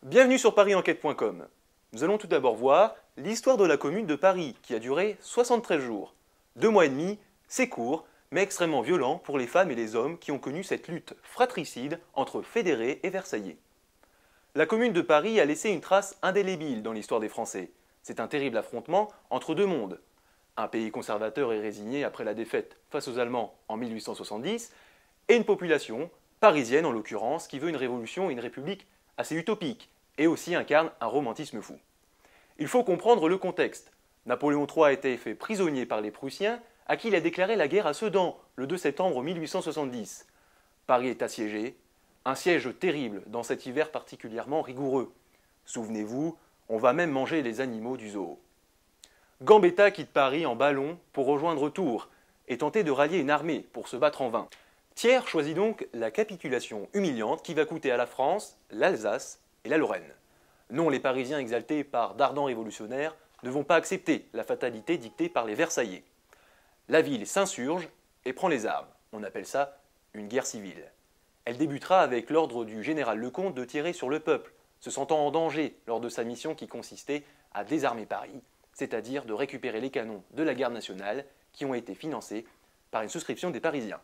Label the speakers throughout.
Speaker 1: Bienvenue sur ParisEnquête.com. Nous allons tout d'abord voir l'histoire de la Commune de Paris qui a duré 73 jours. 2 mois et demi, c'est court, mais extrêmement violent pour les femmes et les hommes qui ont connu cette lutte fratricide entre fédérés et Versaillais. La Commune de Paris a laissé une trace indélébile dans l'histoire des Français. C'est un terrible affrontement entre deux mondes. Un pays conservateur et résigné après la défaite face aux Allemands en 1870, et une population, parisienne en l'occurrence, qui veut une révolution et une république assez utopique, et aussi incarne un romantisme fou. Il faut comprendre le contexte. Napoléon III a été fait prisonnier par les Prussiens, à qui il a déclaré la guerre à Sedan, le 2 septembre 1870. Paris est assiégé, un siège terrible dans cet hiver particulièrement rigoureux. Souvenez-vous, on va même manger les animaux du zoo. Gambetta quitte Paris en ballon pour rejoindre Tours et tenter de rallier une armée pour se battre en vain. Thiers choisit donc la capitulation humiliante qui va coûter à la France l'Alsace et la Lorraine. Non, les Parisiens exaltés par d'ardents révolutionnaires ne vont pas accepter la fatalité dictée par les Versaillais. La ville s'insurge et prend les armes. On appelle ça une guerre civile. Elle débutera avec l'ordre du général Lecomte de tirer sur le peuple, se sentant en danger lors de sa mission qui consistait à désarmer Paris, c'est-à-dire de récupérer les canons de la garde nationale qui ont été financés par une souscription des Parisiens.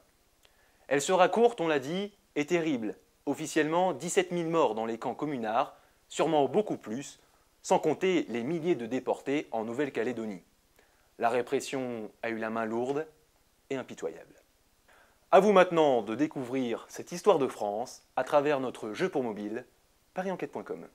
Speaker 1: Elle sera courte, on l'a dit, et terrible. Officiellement, 17 000 morts dans les camps communards, sûrement beaucoup plus, sans compter les milliers de déportés en Nouvelle-Calédonie. La répression a eu la main lourde et impitoyable. À vous maintenant de découvrir cette histoire de France à travers notre jeu pour mobile, ParisEnquête.com.